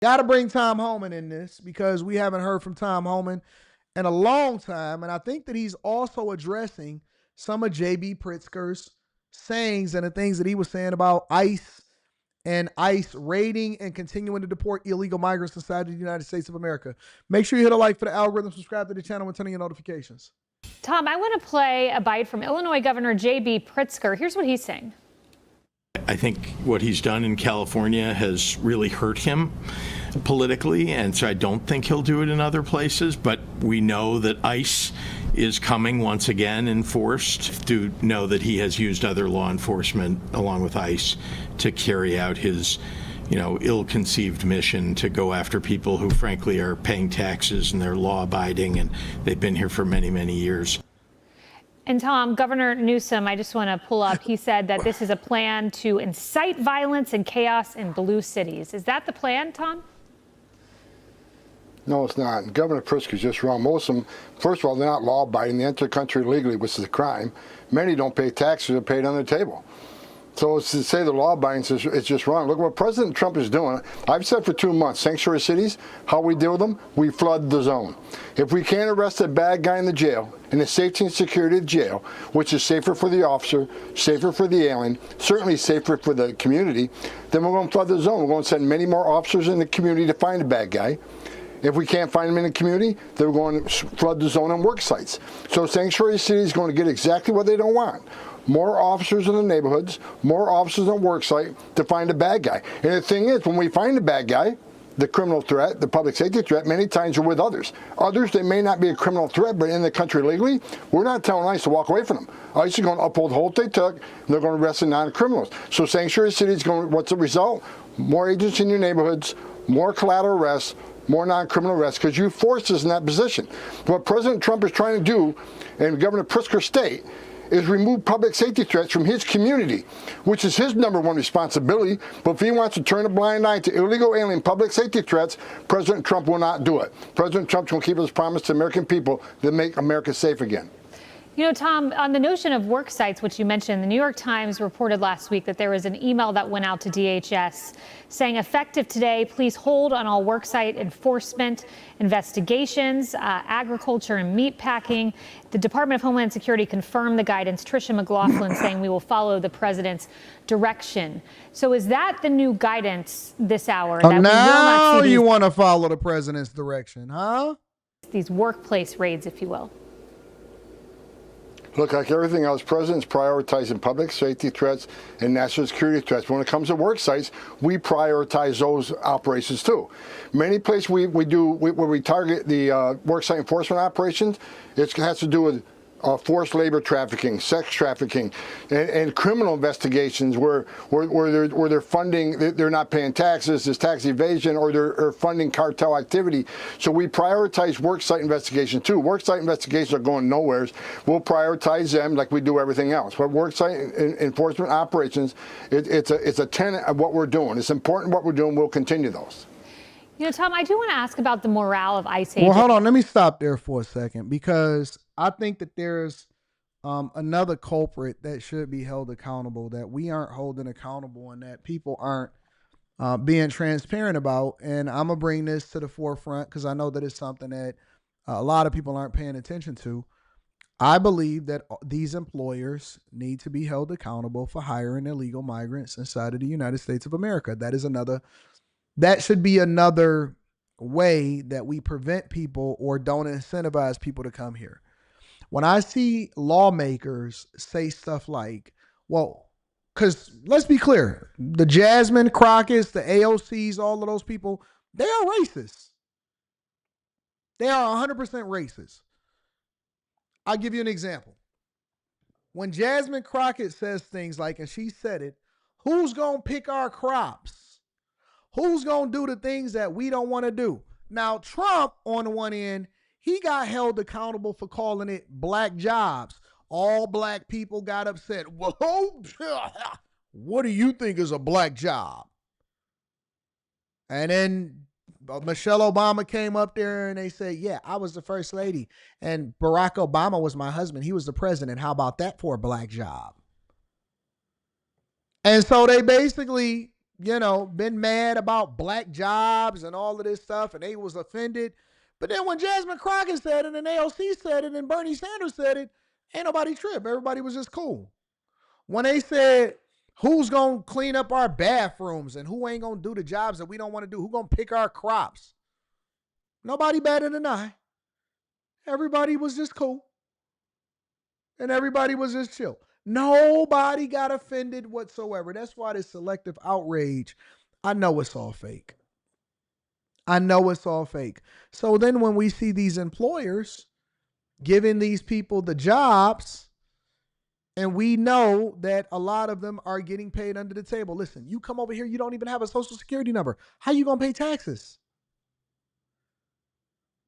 Got to bring Tom Homan in this because we haven't heard from Tom Homan in a long time. And I think that he's also addressing some of J.B. Pritzker's sayings and the things that he was saying about ICE and ICE raiding and continuing to deport illegal migrants inside the United States of America. Make sure you hit a like for the algorithm, subscribe to the channel, and turn on your notifications. Tom, I want to play a bite from Illinois Governor J.B. Pritzker. Here's what he's saying. I think what he's done in California has really hurt him politically, and so I don't think he'll do it in other places. But we know that ICE is coming once again in force. To know that he has used other law enforcement along with ICE to carry out his, ill-conceived mission to go after people who frankly are paying taxes and they're law-abiding and they've been here for many, many years. And Tom, Governor Newsom, I just want to pull up, he said that this is a plan to incite violence and chaos in blue cities. Is that the plan, Tom? No, it's not. Governor Pritzker's just wrong. Most of them, first of all, they're not law-abiding. They enter the country illegally, which is a crime. Many don't pay taxes. They're paid on their table. So to say the law-abiding is just wrong. Look what President Trump is doing. I've said for 2 months, sanctuary cities, how we deal with them, we flood the zone. If we can't arrest a bad guy in the jail, in the safety and security of jail, which is safer for the officer, safer for the alien, certainly safer for the community, then we're going to flood the zone. We're going to send many more officers in the community to find a bad guy. If we can't find them in the community, then we're going to flood the zone on work sites. So sanctuary cities is going to get exactly what they don't want. More officers in the neighborhoods, more officers on work site to find a bad guy. And the thing is, when we find a bad guy, the criminal threat, the public safety threat, many times are with others. Others, they may not be a criminal threat, but in the country legally, we're not telling ICE to walk away from them. ICE is going to uphold the hold they took, and they're going to arrest the non-criminals. So sanctuary cities, what's the result? More agents in your neighborhoods, more collateral arrests, more non-criminal arrests, because you forced us in that position. What President Trump is trying to do, in Governor Pritzker's state, is remove public safety threats from his community, which is his #1 responsibility. But if he wants to turn a blind eye to illegal alien public safety threats, President Trump will not do it. President Trump's going to keep his promise to American people to make America safe again. You know, Tom, on the notion of work sites, which you mentioned, the New York Times reported last week that there was an email that went out to DHS saying, effective today, please hold on all worksite enforcement investigations, agriculture and meat packing. The Department of Homeland Security confirmed the guidance. Tricia McLaughlin saying we will follow the president's direction. So is that the new guidance this hour? Oh, that now you want to follow the president's direction, huh? These workplace raids, if you will. Look, like everything else, president's prioritizing public safety threats and national security threats. When it comes to work sites, we prioritize those operations too. Many places where we target the work site enforcement operations, it has to do with forced labor trafficking, sex trafficking, and criminal investigations where they're funding, they're not paying taxes, there's tax evasion, or they're funding cartel activity. So we prioritize worksite investigations too. Worksite investigations are going nowhere. We'll prioritize them like we do everything else. But worksite enforcement operations, it's a tenet of what we're doing. It's important what we're doing. We'll continue those. You know, Tom, I do want to ask about the morale of ICE agents. Well, hold on. Let me stop there for a second, because I think that there's another culprit that should be held accountable that we aren't holding accountable and that people aren't being transparent about. And I'm going to bring this to the forefront because I know that it's something that a lot of people aren't paying attention to. I believe that these employers need to be held accountable for hiring illegal migrants inside of the United States of America. That should be another way that we prevent people or don't incentivize people to come here. When I see lawmakers say stuff like, well, because let's be clear, the Jasmine Crockett's, the AOCs, all of those people, they are racist. They are 100% racist. I'll give you an example. When Jasmine Crockett says things like, and she said it, who's going to pick our crops? Who's going to do the things that we don't want to do? Now, Trump, on the one end, he got held accountable for calling it black jobs. All black people got upset. Whoa, what do you think is a black job? And then Michelle Obama came up there and they said, yeah, I was the first lady. And Barack Obama was my husband. He was the president. How about that for a black job? And so they basically been mad about black jobs and all of this stuff, and they was offended. But then when Jasmine Crockett said it, and AOC said it, and Bernie Sanders said it, ain't nobody tripped. Everybody was just cool. When they said, who's going to clean up our bathrooms and who ain't going to do the jobs that we don't want to do, who going to pick our crops, nobody batted an eye. Everybody was just cool. And everybody was just chill. Nobody got offended whatsoever. That's why this selective outrage, I know it's all fake. I know it's all fake. So then when we see these employers giving these people the jobs, and we know that a lot of them are getting paid under the table. Listen, you come over here, you don't even have a social security number. How you going to pay taxes?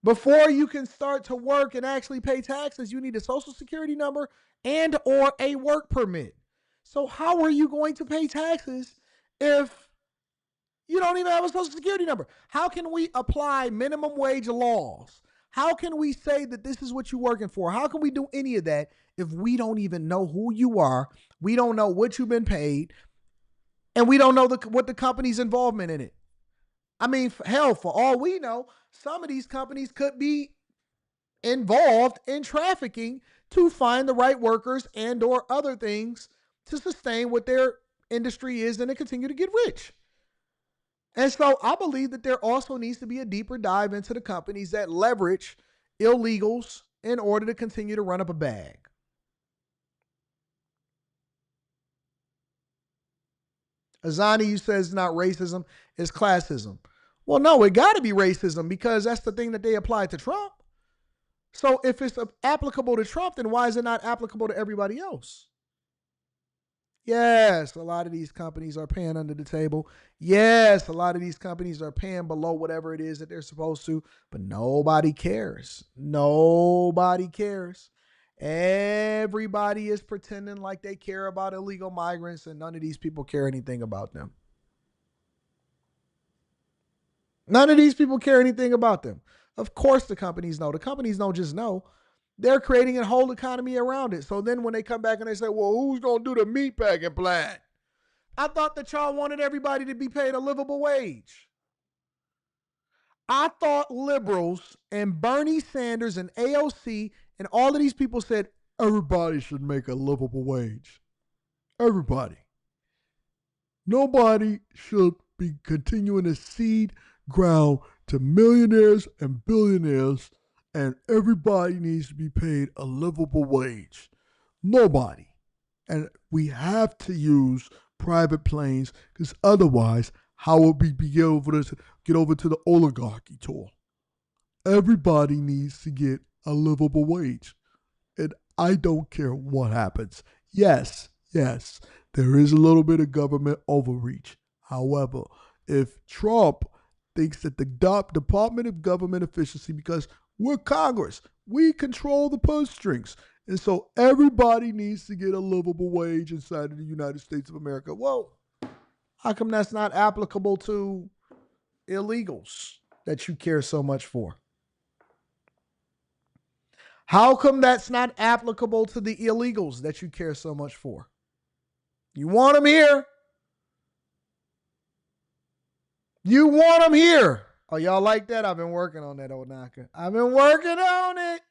Before you can start to work and actually pay taxes, you need a social security number and or a work permit. So how are you going to pay taxes if you don't even have a social security number? How can we apply minimum wage laws? How can we say that this is what you're working for? How can we do any of that if we don't even know who you are? We don't know what you've been paid, and we don't know what the company's involvement in it. I mean, hell, for all we know, some of these companies could be involved in trafficking to find the right workers and or other things to sustain what their industry is and to continue to get rich. And so I believe that there also needs to be a deeper dive into the companies that leverage illegals in order to continue to run up a bag. Azani, you said it's not racism, it's classism. Well, no, it got to be racism because that's the thing that they applied to Trump. So if it's applicable to Trump, then why is it not applicable to everybody else? Yes, a lot of these companies are paying under the table. Yes, a lot of these companies are paying below whatever it is that they're supposed to, but nobody cares. Nobody cares. Everybody is pretending like they care about illegal migrants, and none of these people care anything about them. None of these people care anything about them. Of course the companies know. The companies don't just know. They're creating a whole economy around it. So then when they come back and they say, well, who's going to do the meatpacking plant? I thought that y'all wanted everybody to be paid a livable wage. I thought liberals and Bernie Sanders and AOC and all of these people said everybody should make a livable wage. Everybody. Nobody should be continuing to seed ground to millionaires and billionaires, and everybody needs to be paid a livable wage. Nobody. And we have to use private planes because otherwise, how will we get over to the oligarchy tour? Everybody needs to get a livable wage. And I don't care what happens. Yes, there is a little bit of government overreach. However, if Trump thinks that the Department of Government Efficiency, because we're Congress, we control the purse strings, and so everybody needs to get a livable wage inside of the United States of America. Well, how come that's not applicable to illegals that you care so much for? How come that's not applicable to the illegals that you care so much for? You want them here. You want them here. Oh, y'all like that? I've been working on that, old knocker. I've been working on it.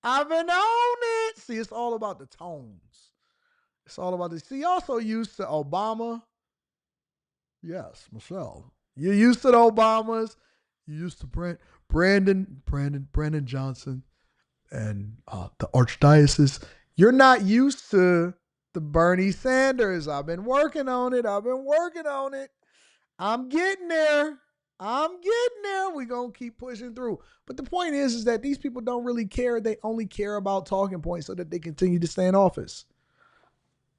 I've been on it. See, it's all about the tones. It's all about this. See, you're also used to Obama. Yes, Michelle. You're used to the Obamas. You're used to Brandon Johnson and the Archdiocese. You're not used to the Bernie Sanders. I've been working on it. I'm getting there. We're going to keep pushing through. But the point is that these people don't really care. They only care about talking points so that they continue to stay in office.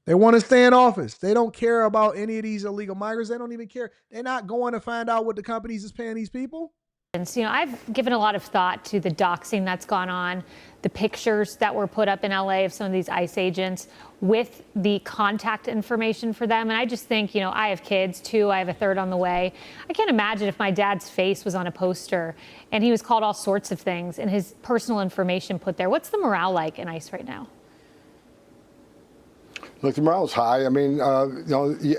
They want to stay in office. They don't care about any of these illegal migrants. They don't even care. They're not going to find out what the companies is paying these people. I've given a lot of thought to the doxing that's gone on, the pictures that were put up in LA of some of these ICE agents with the contact information for them. And I just think, I have kids too. I have a third on the way. I can't imagine if my dad's face was on a poster and he was called all sorts of things and his personal information put there. What's the morale like in ICE right now? Look, the morale's high. I mean,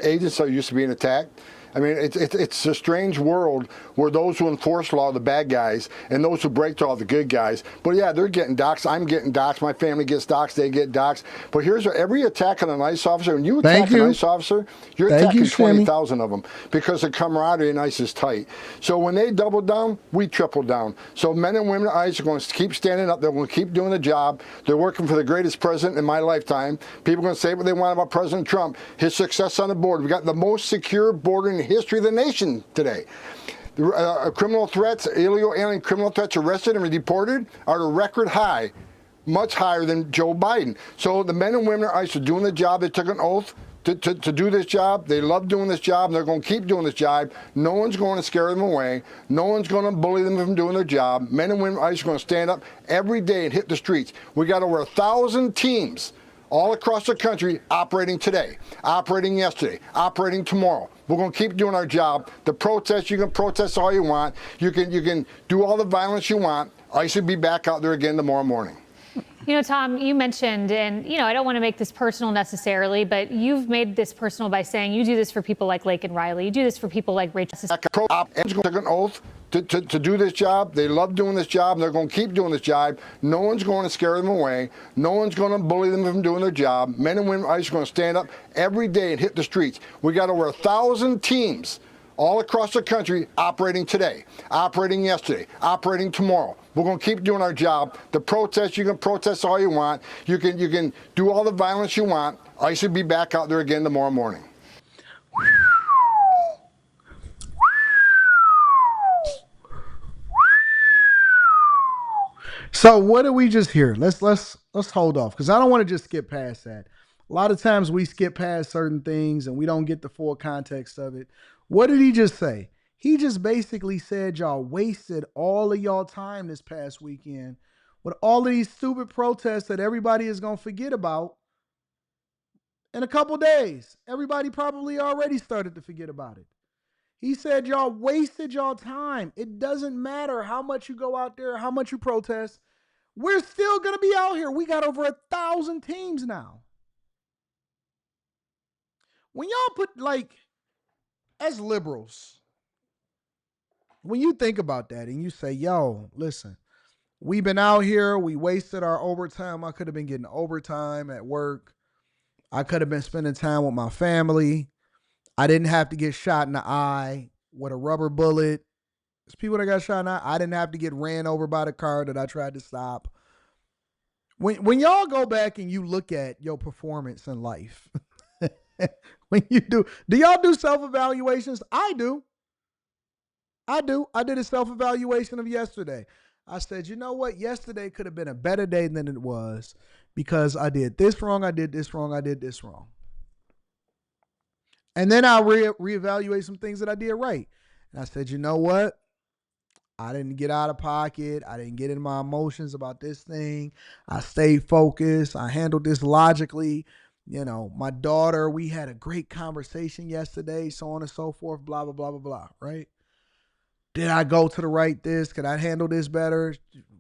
agents are used to being attacked. I mean, it's a strange world where those who enforce law are the bad guys and those who break the law are the good guys. But yeah, they're getting doxxed. I'm getting doxxed. My family gets doxxed. They get doxxed. But here's every attack on an ICE officer, when you attack an ICE officer, you're attacking 20,000 of them because the camaraderie in ICE is tight. So when they double down, we triple down. So men and women at ICE are going to keep standing up. They're going to keep doing the job. They're working for the greatest president in my lifetime. People are going to say what they want about President Trump, his success on the border. We got the most secure border in the history of the nation today. Criminal threats, illegal alien criminal threats arrested and deported are at a record high, much higher than Joe Biden. So the men and women at ICE are doing the job. They took an oath to do this job. They love doing this job, and they're going to keep doing this job. No one's going to scare them away. No one's going to bully them from doing their job. Men and women at ICE are going to stand up every day and hit the streets. We got over 1,000 teams all across the country operating today, operating yesterday, operating tomorrow. We're going to keep doing our job. The protest, you can protest all you want. You can do all the violence you want. ICE will be back out there again tomorrow morning. You know, Tom, you mentioned, and, you know, I don't want to make this personal necessarily, but you've made this personal by saying you do this for people like Lake and Riley. You do this for people like Rachel. Took an oath to do this job. They love doing this job, and they're going to keep doing this job. No one's going to scare them away. No one's going to bully them from doing their job. Men and women at ICE are going to stand up every day and hit the streets. We got over 1,000 teams all across the country operating today, operating yesterday, operating tomorrow. We're going to keep doing our job. The protest, you can protest all you want. You can do all the violence you want. ICE will be back out there again tomorrow morning. So what did we just hear? Let's hold off, because I don't want to just skip past that. A lot of times we skip past certain things and we don't get the full context of it. What did he just say? He just basically said y'all wasted all of y'all time this past weekend with all of these stupid protests that everybody is going to forget about in a couple days. Everybody probably already started to forget about it. He said y'all wasted y'all time. It doesn't matter how much you go out there, how much you protest. We're still going to be out here. We got over 1,000 teams now. When y'all put, like, as liberals, when you think about that and you say, yo, listen, we've been out here, we wasted our overtime. I could have been getting overtime at work. I could have been spending time with my family. I didn't have to get shot in the eye with a rubber bullet. There's people that got shot in the eye. I didn't have to get ran over by the car that I tried to stop. When y'all go back and you look at your performance in life, when you do y'all do self-evaluations? I do. I did a self-evaluation of yesterday. I said, you know what? Yesterday could have been a better day than it was because I did this wrong, I did this wrong, I did this wrong. And then I reevaluate some things that I did right. And I said, you know what? I didn't get out of pocket. I didn't get in my emotions about this thing. I stayed focused. I handled this logically. You know, my daughter, we had a great conversation yesterday, so on and so forth, blah, blah, blah, blah, blah, right? Did I go to the right this? Could I handle this better?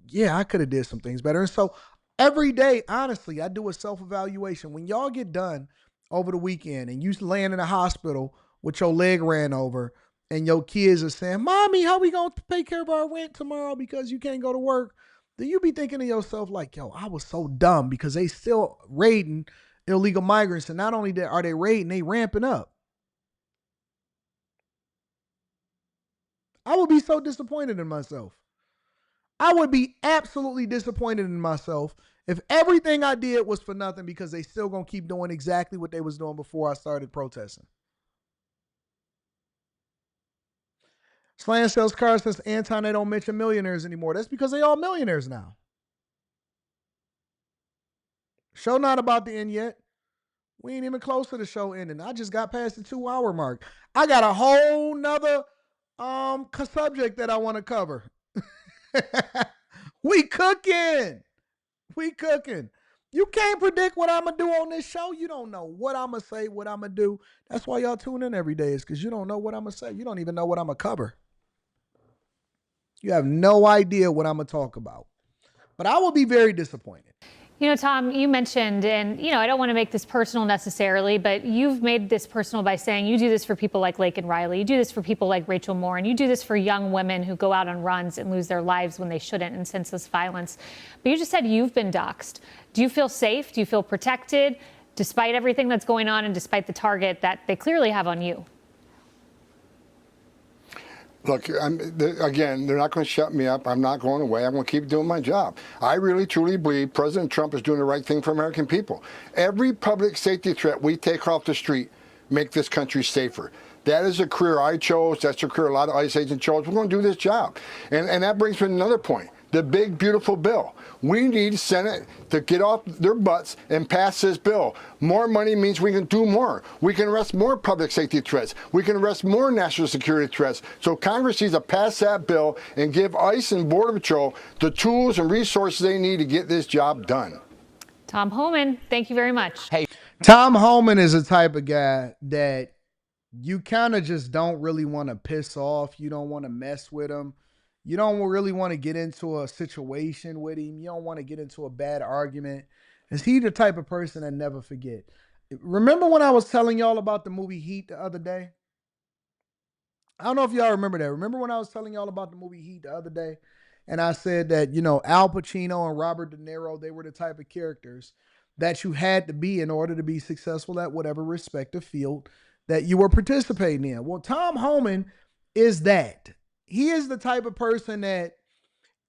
Yeah, I could have did some things better. And so every day, honestly, I do a self-evaluation. When y'all get done over the weekend and you land in a hospital with your leg ran over and your kids are saying, Mommy, how we going to pay care of our rent tomorrow because you can't go to work? Do you be thinking to yourself like, yo, I was so dumb because they still raiding illegal migrants. And not only that are they raiding, they ramping up. I would be so disappointed in myself. I would be absolutely disappointed in myself if everything I did was for nothing because they still going to keep doing exactly what they was doing before I started protesting. Slant sells cars says, Anton, they don't mention millionaires anymore. That's because they all millionaires now. Show not about to end yet. We ain't even close to the show ending. I just got past the 2-hour mark. I got a whole nother subject that I want to cover. We cooking. You can't predict what I'm going to do on this show. You don't know what I'm going to say, what I'm going to do. That's why y'all tune in every day, is because you don't know what I'm going to say. You don't even know what I'm going to cover. You have no idea what I'm going to talk about. But I will be very disappointed. You know, Tom, you mentioned, and, I don't want to make this personal necessarily, but you've made this personal by saying you do this for people like Laken Riley. You do this for people like Rachel Moore, and you do this for young women who go out on runs and lose their lives when they shouldn't in senseless violence. But you just said you've been doxxed. Do you feel safe? Do you feel protected, despite everything that's going on and despite the target that they clearly have on you? Look, again, they're not going to shut me up. I'm not going away. I'm going to keep doing my job. I really, truly believe President Trump is doing the right thing for American people. Every public safety threat we take off the street make this country safer. That is a career I chose. That's a career a lot of ICE agents chose. We're going to do this job. And that brings me to another point. The big, beautiful bill. We need Senate to get off their butts and pass this bill. More money means we can do more. We can arrest more public safety threats. We can arrest more national security threats. So Congress needs to pass that bill and give ICE and Border Patrol the tools and resources they need to get this job done. Tom Homan, thank you very much. Hey, Tom Homan is the type of guy that you kind of just don't really want to piss off. You don't want to mess with him. You don't really want to get into a situation with him. You don't want to get into a bad argument. Is he the type of person that never forget? Remember when I was telling y'all about the movie Heat the other day? I don't know if y'all remember that. Remember when I was telling y'all about the movie Heat the other day? And I said that, Al Pacino and Robert De Niro, they were the type of characters that you had to be in order to be successful at whatever respective field that you were participating in. Well, Tom Homan is that. He is the type of person that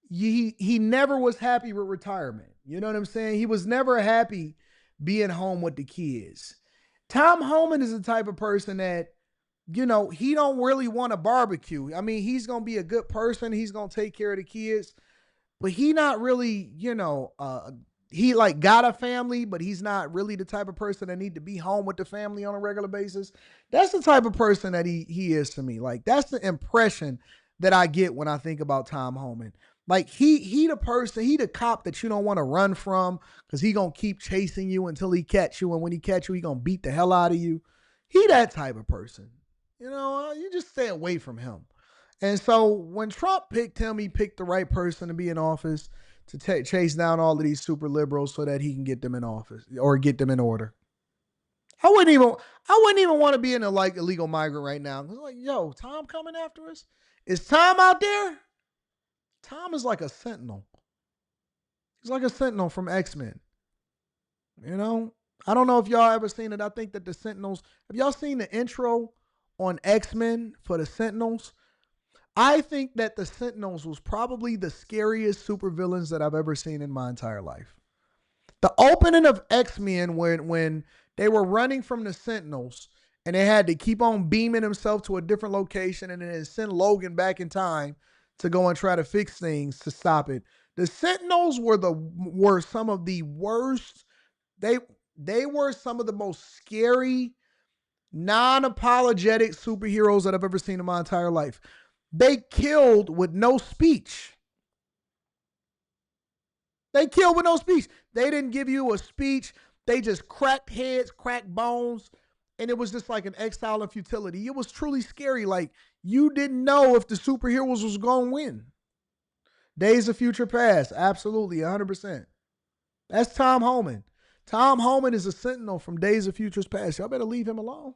he never was happy with retirement. You know what I'm saying? He was never happy being home with the kids. Tom Homan is the type of person that, he don't really want to barbecue. I mean, he's going to be a good person. He's going to take care of the kids, but he not really, he like got a family, but he's not really the type of person that need to be home with the family on a regular basis. That's the type of person that he is to me. Like, that's the impression that I get when I think about Tom Homan. Like, he the person, he the cop that you don't want to run from because he going to keep chasing you until he catch you. And when he catch you, he going to beat the hell out of you. He that type of person. You just stay away from him. And so when Trump picked him, he picked the right person to be in office to chase down all of these super liberals so that he can get them in office or get them in order. I wouldn't even want to be in a illegal migrant right now. It's like, yo, Tom coming after us? Is Tom out there? Tom is like a sentinel. He's like a sentinel from X-Men. I don't know if y'all ever seen it. I think that the Sentinels, have y'all seen the intro on X-Men for the Sentinels? I think that the Sentinels was probably the scariest supervillains that I've ever seen in my entire life. The opening of X-Men when they were running from the Sentinels and they had to keep on beaming himself to a different location and then send Logan back in time to go and try to fix things to stop it. The Sentinels were some of the worst. They were some of the most scary, non-apologetic superheroes that I've ever seen in my entire life. They killed with no speech. They didn't give you a speech. They just cracked heads, cracked bones, and it was just like an exile and futility. It was truly scary. Like, you didn't know if the superheroes was going to win. Days of Future Past, absolutely, 100%. That's Tom Homan. Tom Homan is a sentinel from Days of Futures Past. Y'all better leave him alone.